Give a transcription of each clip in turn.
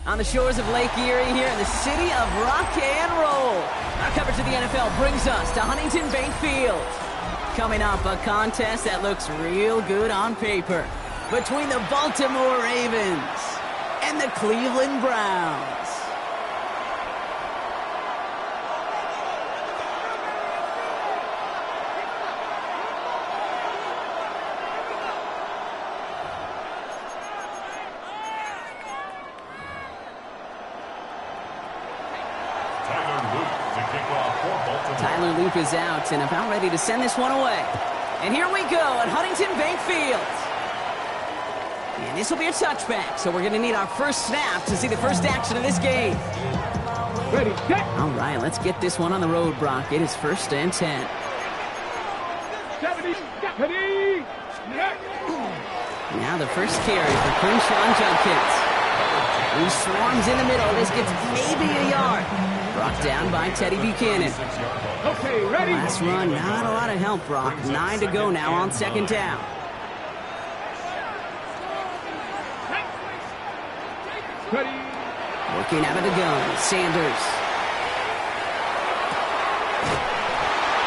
on the shores of Lake Erie here in the city of rock and roll. Our coverage of the NFL brings us to Huntington Bank Field. Coming up, a contest that looks real good on paper between the Baltimore Ravens and the Cleveland Browns. Tyler Loop is out and about ready to send this one away. And here we go at Huntington Bank Field. And this will be a touchback, so we're going to need our first snap to see the first action of this game. Ready, set. All right, let's get this one on the road, Brock. It is 1st and 10. 70, ready, Now the first carry for Crenshaw Judkins. He swarms in the middle. This gets maybe a yard. Brought down by Teddy Buchanan. Okay, ready. Last run, not a lot of help, Brock. 9 to go now on 2nd down. Ready. Working out of the gun, Sanders.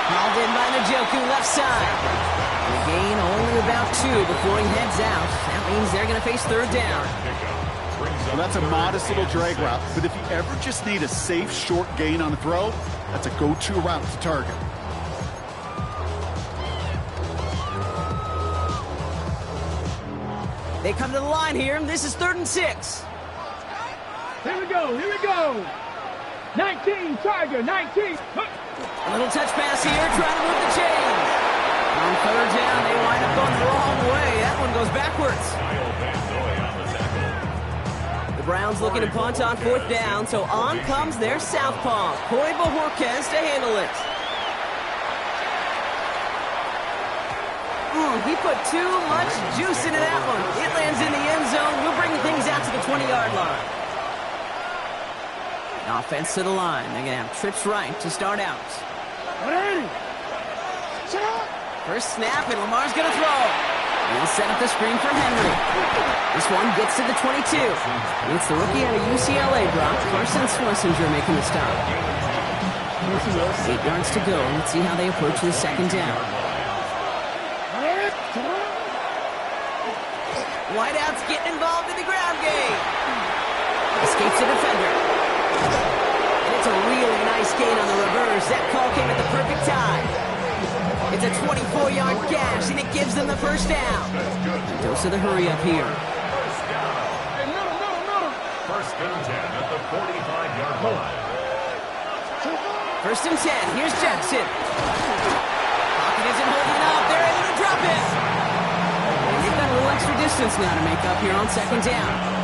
Hauled in by Njoku, left side. The gain only about 2 before he heads out. That means they're going to face 3rd down. Well, that's a modest little drag route, but if you ever just need a safe, short gain on a throw, that's a go-to route to target. They come to the line here, and this is 3rd and 6. Here we go, here we go. 19, Tiger, 19. A little touch pass here, trying to move the chains. On 3rd down, they wind up going the wrong way. That one goes backwards. The Browns looking to punt on 4th down, so on comes their southpaw, Corey Bojorquez, to handle it. He put too much juice into that one. It lands in the end zone. We'll bring things out to the 20-yard line. Offense to the line. They're going to have trips right to start out. First snap, and Lamar's going to throw. He'll set up the screen from Henry. This one gets to the 22. It's the rookie out of UCLA, Brock. Carson Schlesinger making the stop. 8 yards to go. Let's see how they approach this 2nd down. Whiteout's getting involved in the ground game. Escapes the defender. And it's a really nice gain on the reverse. That call came at the perfect time. It's a 24-yard gash, and it gives them the 1st down. Dose of the hurry up here. First and 10 at the 45-yard line. 1st and 10. Here's Jackson. Pocket isn't holding up. They're able to drop it. And they've got a little extra distance now to make up here on 2nd down.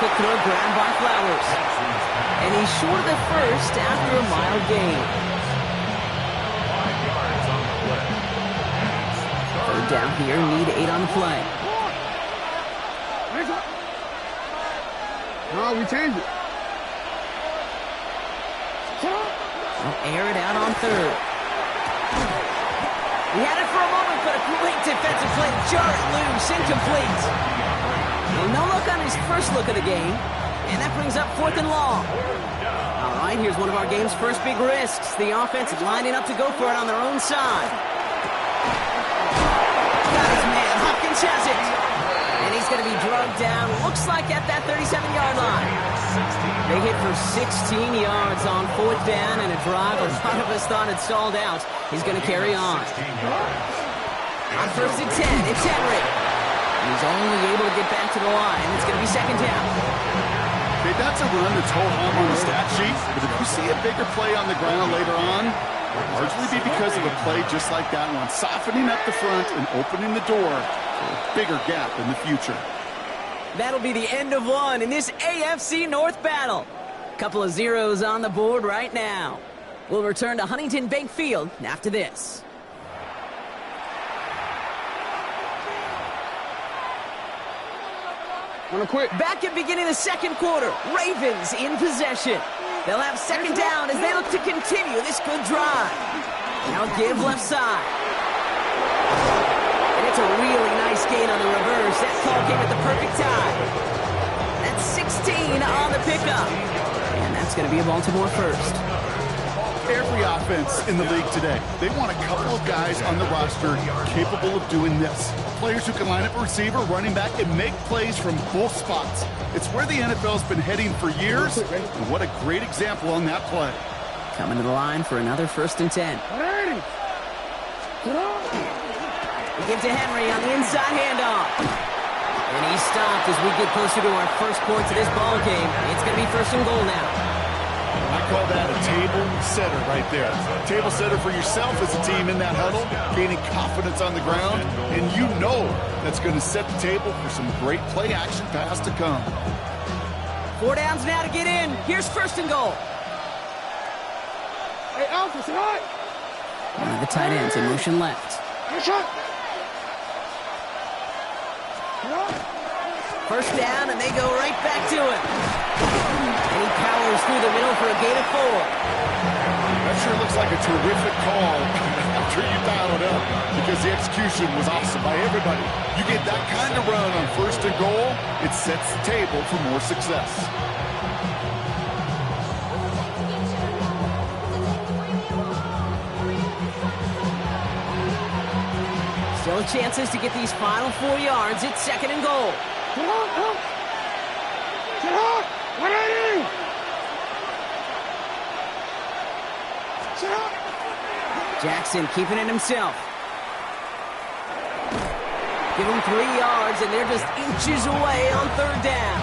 Quick throw grabbed by Flowers. And he's short of the 1st after a mild gain. 3rd down here, need 8 on the play. No, we changed it. They'll air it out on 3rd. He had it for a moment, but a great defensive play to jar it loose, incomplete. Well, no look on his first look of the game, and that brings up 4th and long. All right, here's one of our game's first big risks. The offense lining up to go for it on their own side. Got his man. Hopkins has it. And he's going to be drugged down, looks like at that 37-yard line. They hit for 16 yards on 4th down, and a drive a lot of us thought had stalled out. He's going to carry on. On 1st and 10, it's Henry. He's only able to get back to the line. It's going to be 2nd down. Okay, that's a run that's ho-hum on the stat sheet, but if you see a bigger play on the ground later on, it'll largely be because of a play just like that one, softening up the front and opening the door for a bigger gap in the future. That'll be the end of one in this AFC North battle. Couple of zeros on the board right now. We'll return to Huntington Bank Field after this. Back at beginning of the 2nd quarter, Ravens in possession. They'll have 2nd down as they look to continue this good drive. Now give left side. And it's a really nice gain on the reverse. That call came at the perfect time. That's 16 on the pickup. And that's going to be a Baltimore first. Every offense in the league today, they want a couple of guys on the roster capable of doing this. Players who can line up a receiver, running back, and make plays from both spots. It's where the NFL's been heading for years, and what a great example on that play. Coming to the line for another 1st and 10. We give to Henry on the inside handoff. And he's stopped as we get closer to our first points of this ball game. It's going to be 1st and goal now. I call that a table setter right there. Table setter for yourself as a team in that huddle, gaining confidence on the ground, and you know that's going to set the table for some great play action pass to come. 4 downs now to get in. Here's 1st and goal. Hey, Alpha, say hi. One of the tight ends in motion left. First down, and they go right back to it. And he powers through the middle for a gain of 4. That sure looks like a terrific call after you dial it up, because the execution was awesome by everybody. You get that kind of run on 1st and goal, it sets the table for more success. Still chances to get these final 4 yards. It's 2nd and goal. Jackson keeping it himself. Give him 3 yards, and they're just inches away on 3rd down.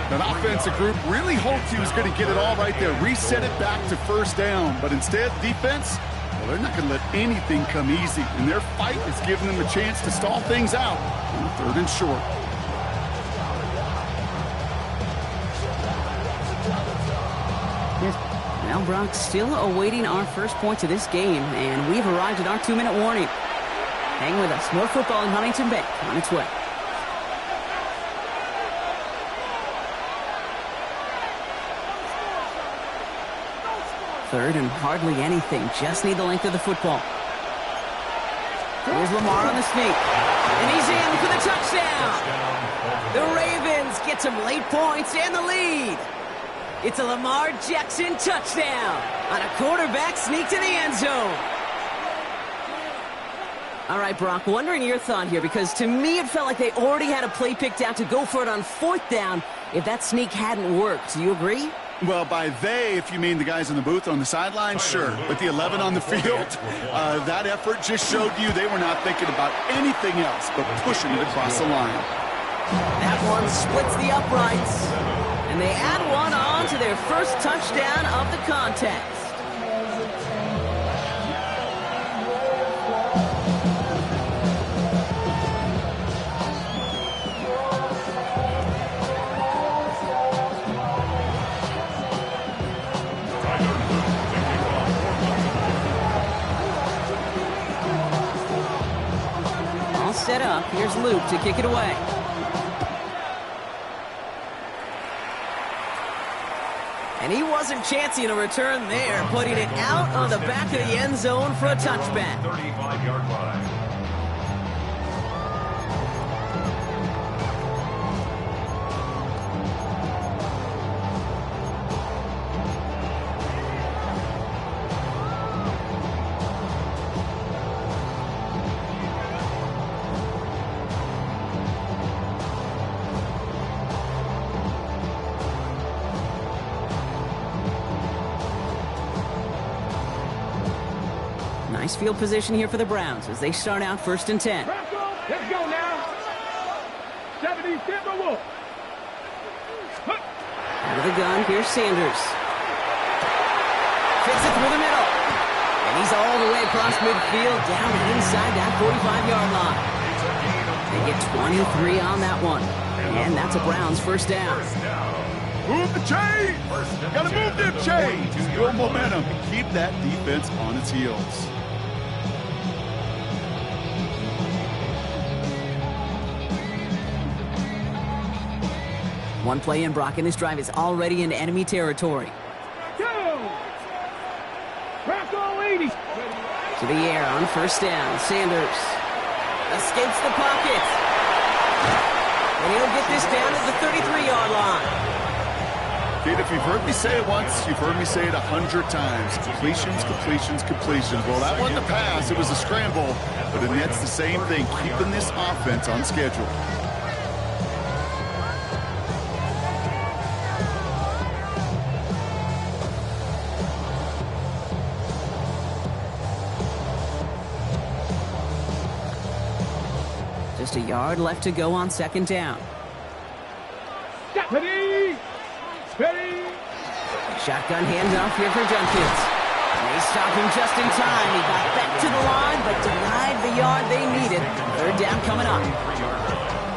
That offensive group really hoped he was going to get it all right there, reset it back to 1st down. But instead, defense, well, they're not going to let anything come easy. And their fight is giving them a chance to stall things out on 3rd and short. Well, Brock, still awaiting our first points of this game, and we've arrived at our 2-minute warning. Hang with us. More football in Huntington Bank on its way. Third and hardly anything. Just need the length of the football. Here's Lamar on the sneak. And he's in for the touchdown. The Ravens get some late points and the lead. It's a Lamar Jackson touchdown on a quarterback sneak to the end zone. All right, Brock, wondering your thought here, because to me it felt like they already had a play picked out to go for it on 4th down if that sneak hadn't worked. Do you agree? Well, by they, if you mean the guys in the booth on the sideline, sure. But the 11 on the field, that effort just showed you they were not thinking about anything else but pushing it across the line. That one splits the uprights. And they add one on to their first touchdown of the contest. All set up. Here's Luke to kick it away. And he wasn't chancing a return there, putting it out on the back of the end zone for a touchback. 35-yard line. Nice field position here for the Browns as they start out 1st and 10. Let's go now. 70 Timber Wolf. Out of the gun, here's Sanders. Fits it through the middle. And he's all the way across midfield, down inside that 45-yard line. They get 23 on that one. And that's a Browns 1st down. Move the chains! Gotta move them chains! Build momentum. Keep that defense on its heels. One play in, Brock, and this drive is already into enemy territory. Go! Bronco 80. To the air on first down. Sanders escapes the pocket. And he'll get this down at the 33-yard line. Kid, if you've heard me say it once, you've heard me say it 100 times. Completions, completions, completions. Well, that wasn't a pass. It was a scramble. But it's the same thing, keeping this offense on schedule. Just a yard left to go on second down. Ready. Ready. Shotgun handoff here for Jenkins. They stop him just in time. He got back to the line, but denied the yard they needed. Third down coming up.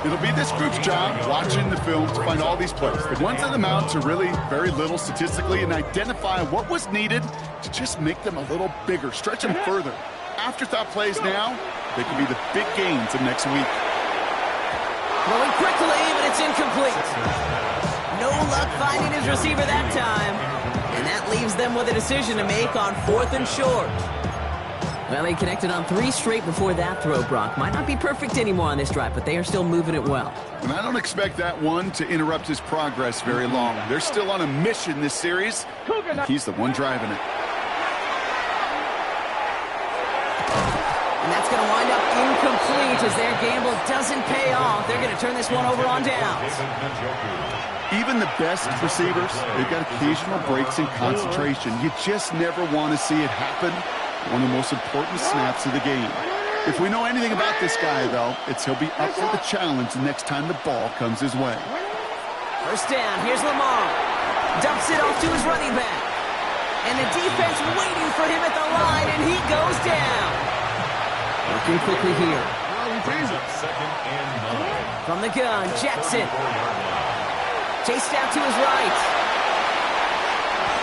It'll be this group's job watching the film to find all these plays. The ones that amount to really very little statistically and identify what was needed to just make them a little bigger, stretch them further. Afterthought plays now, they could be the big gains of next week. Throwing quickly, but it's incomplete. No luck finding his receiver that time. And that leaves them with a decision to make on 4th and short. Well, they connected on 3 straight before that throw, Brock. Might not be perfect anymore on this drive, but they are still moving it well. And I don't expect that one to interrupt his progress very long. They're still on a mission this series. He's the one driving it. And that's going to wind up incomplete as their gamble doesn't pay off. They're going to turn this one over on downs. Even the best receivers, they've got occasional breaks in concentration. You just never want to see it happen. One of the most important snaps of the game. If we know anything about this guy, though, it's he'll be up for the challenge the next time the ball comes his way. First down, here's Lamar. Dumps it off to his running back. And the defense waiting for him at the line, and he goes down. Working quickly here. From the gun, Jackson. Chased out to his right.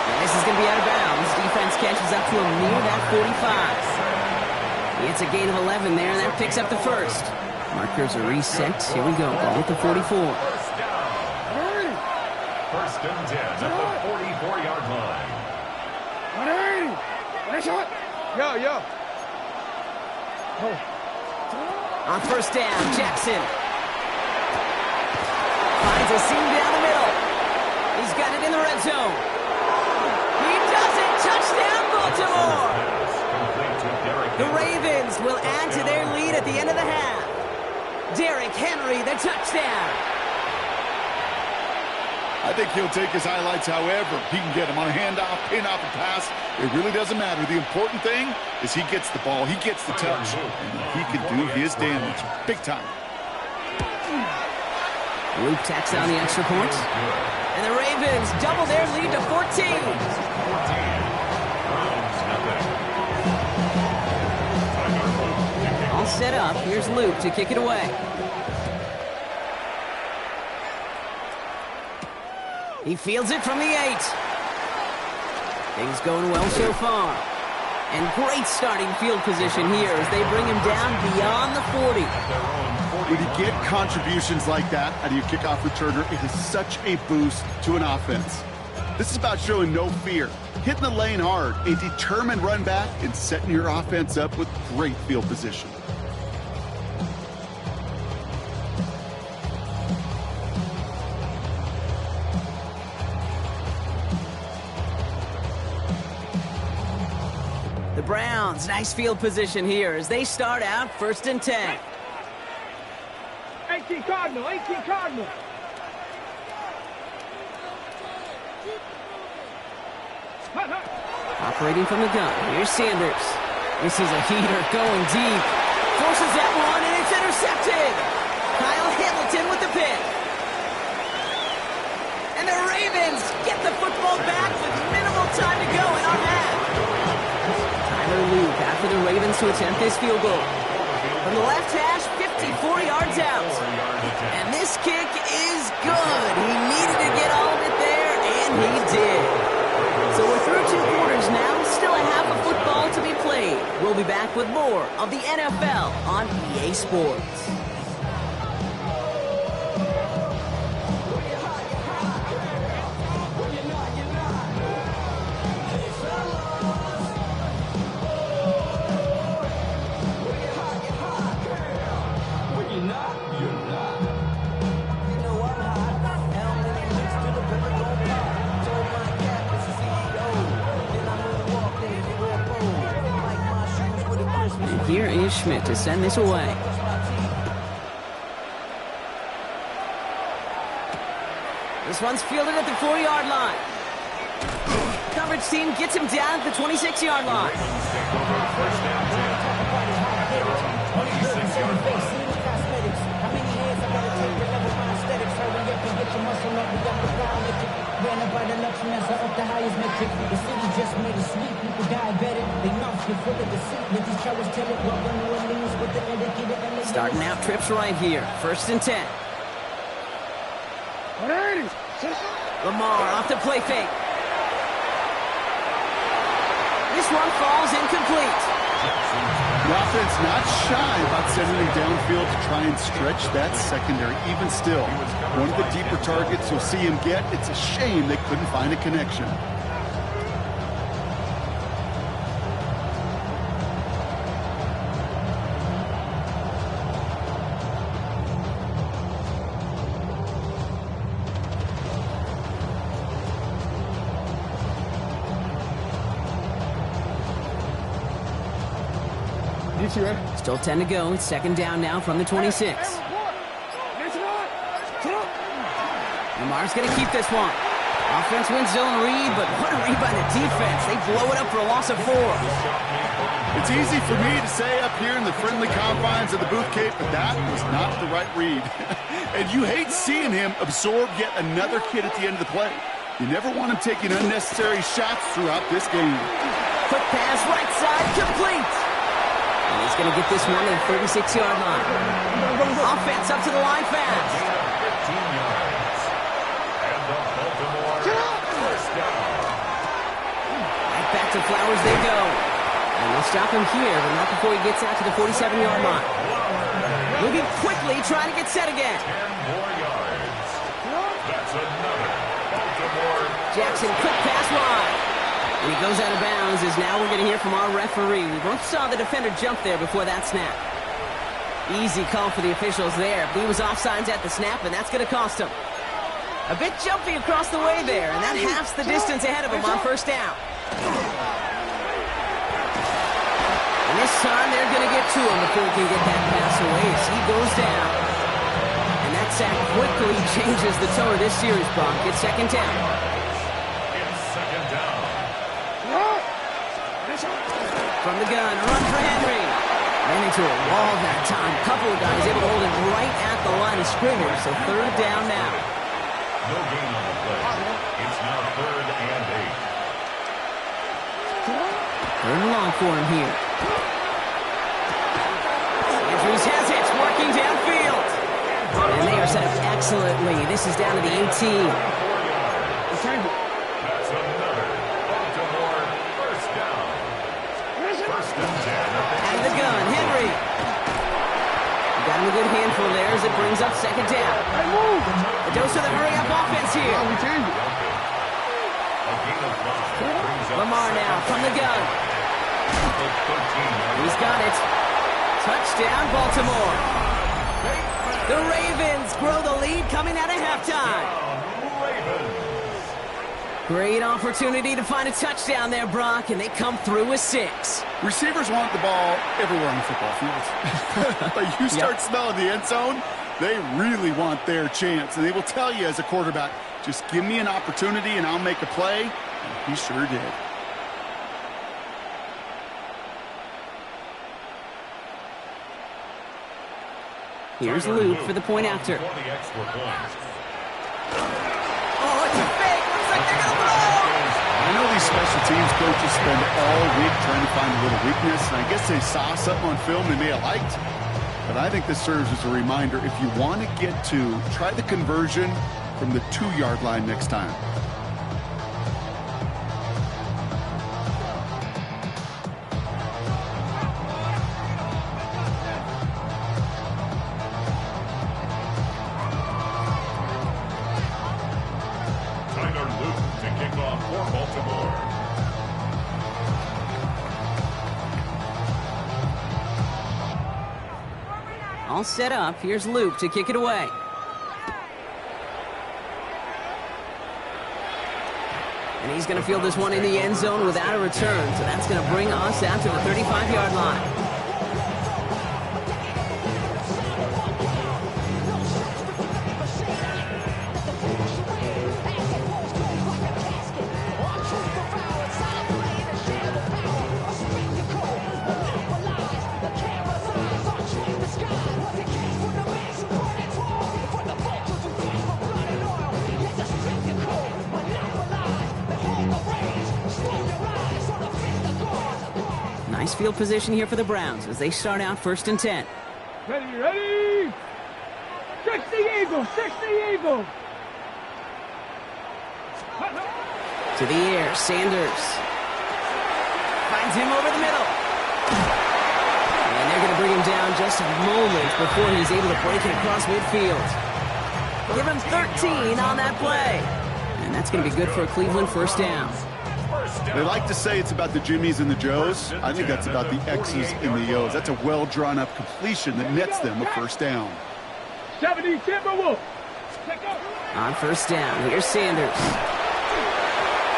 And this is going to be out of bounds. Defense catches up to him near that 45. It's a gain of 11 there, and that picks up the first. Markers are reset. Here we go. Ball at the 44. First and 10 at the 44-yard line. Yo. On first down, Jackson finds a seam down the middle. He's got it in the red zone. He does it. Touchdown, Baltimore. The Ravens will add to their lead at the end of the half. Derrick Henry, the touchdown. I think he'll take his highlights however he can get them on a handoff, pin off a pass. It really doesn't matter. The important thing is he gets the ball, he gets the touch, and he can do his damage big time. Luke tacks on the extra point. And the Ravens double their lead to 14. All set up. Here's Luke to kick it away. He fields it from the 8. Things going well so far. And great starting field position here as they bring him down beyond the 40. When you get contributions like that out of your kickoff returner, it is such a boost to an offense. This is about showing no fear, hitting the lane hard, a determined run back, and setting your offense up with great field position. The Browns, nice field position here as they start out first and 10. 18 Cardinal. Operating from the gun, here's Sanders. This is a heater going deep. Forces that one, and it's intercepted. Kyle Hamilton with the pick. And the Ravens get the football back with minimal time to go in our half. Tyler Luke after the Ravens to attempt this field goal. From the left hash, 54 yards out. And this kick is good. He needed to get all of it there, and he did. So we're through 2 quarters now. Still a half of football to be played. We'll be back with more of the NFL on EA Sports. here is Schmidt to send this away. This one's fielded at the 4-yard line. Coverage team gets him down at the 26-yard line. Starting out trips right here. 1st and 10. Lamar off the play fake. This one falls incomplete. The offense not shy about sending him downfield to try and stretch that secondary. Even still, one of the deeper targets you'll see him get. It's a shame they couldn't find a connection. Still 10 to go. 2nd down now from the 26. Lamar's going to keep this one. Offense wins zone read, but what a read by the defense. They blow it up for a loss of 4. It's easy for me to say up here in the friendly confines of the Booth Cape, but that was not the right read. And you hate seeing him absorb yet another kid at the end of the play. You never want him taking unnecessary shots throughout this game. Quick pass, right side, complete. And he's going to get this one to the 36-yard line. Offense up to the line fast. 15 yards. And the Baltimore first down. Right back to Flowers they go. And they'll stop him here, but not before he gets out to the 47-yard line. Moving quickly, trying to get set again. 10 more yards. That's another Baltimore. Jackson, quick pass wide. And he goes out of bounds as now we're going to hear from our referee. We both saw the defender jump there before that snap. Easy call for the officials there. He was offsides at the snap, and that's going to cost him. A bit jumpy across the way there, and that halves the distance ahead of him on 1st down. And this time they're going to get to him before he can get that pass away as he goes down. And that sack quickly changes the tone of this series, Brock. It's 2nd down. From the gun, run for Henry. Ran into a wall that time. Couple of guys able to hold him right at the line of scrimmage. So 3rd down now. No gain on the play. It's now 3rd and 8. 3rd and long for him here. Andrews has it, working downfield. And they are set up excellently. This is down to the 18. That's another Baltimore first down. 1st and 10. And the gun, Henry. Got him a good handful there as it brings up 2nd down. A dose of the hurry-up offense here. Lamar now from the gun. He's got it. Touchdown, Baltimore. The Ravens grow the lead coming out of halftime. Great opportunity to find a touchdown there, Brock, and they come through with 6. Receivers want the ball everywhere on the football field. But you start smelling the end zone, they really want their chance. And they will tell you as a quarterback, just give me an opportunity and I'll make a play. And he sure did. Here's Luke for the point after. For the extra point. Oh, it's a fake. Looks like they're going to blow. I know these special teams coaches spend all week trying to find a little weakness, and I guess they saw something on film they may have liked. But I think this serves as a reminder, if you want to get to, try the conversion from the 2-yard line next time. All set up. Here's Luke to kick it away. And he's going to field this one in the end zone without a return. So that's going to bring us out to the 35-yard line. Nice field position here for the Browns as they start out 1st and 10. Ready, ready. 60 Eagles, 60 Eagles. To the air, Sanders. Finds him over the middle. And they're going to bring him down just a moment before he's able to break it across midfield. Give him 13 on that play. And that's going to be good for a Cleveland 1st down. They like to say it's about the Jimmies and the Joes. I think that's about the X's and the O's. That's a well-drawn-up completion that nets them a 1st down. 70 Timberwolves. On 1st down, here's Sanders.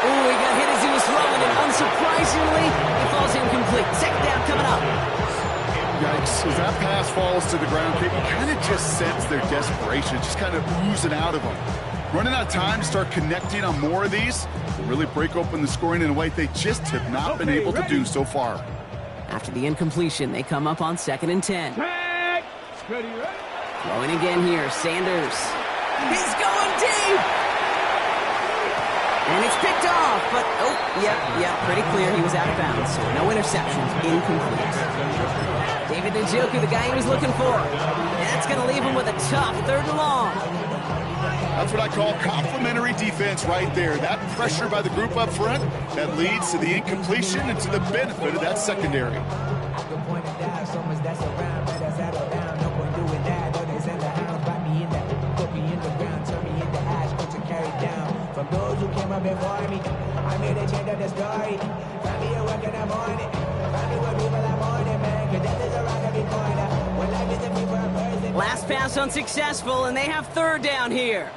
Oh, he got hit as he was throwing, and unsurprisingly, he falls incomplete. 2nd down coming up. Yikes. As that pass falls to the ground, you kind of just sense their desperation, just kind of oozing out of them. Running out of time to start connecting on more of these, really break open the scoring in a way they just have not been able to do so far. After the incompletion, they come up on 2nd and 10. Ready, ready. Throwing again here, Sanders. He's going deep! And it's picked off, but, pretty clear he was out of bounds. So no interceptions, incomplete. David Njoku, the guy he was looking for. That's going to leave him with a tough 3rd and long. That's what I call complimentary defense right there. That pressure by the group up front, that leads to the incompletion and to the benefit of that secondary. From those who came up before me, I made a change of the story. Family work in the morning. Family with people that morning, man. Cause death is around every corner. When life is a people a person. Last pass unsuccessful, and they have 3rd down here.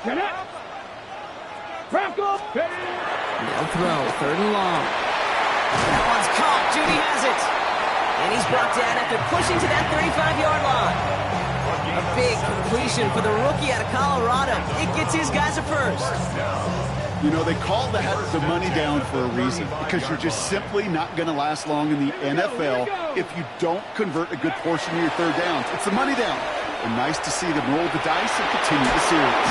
Get up. Bronco. No throw, 3rd and long. That one's caught. Judy has it. And he's brought down after pushing to that 35-yard line. A big completion for the rookie out of Colorado. It gets his guys a 1st. You know, they call that the money down for a reason, because you're just simply not going to last long in the NFL if you don't convert a good portion of your 3rd downs. It's the money down. And nice to see them roll the dice and continue the series.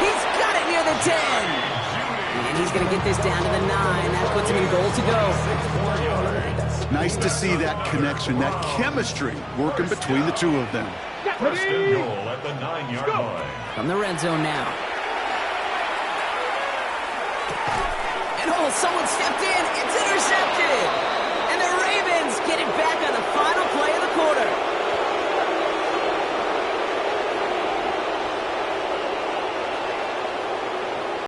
He's got it near the 10. And he's going to get this down to the 9. That puts him in goal to go. Nice to see that connection, that chemistry working between the two of them. 1st and goal at the 9-yard line. From the red zone now. And someone stepped in. It's intercepted.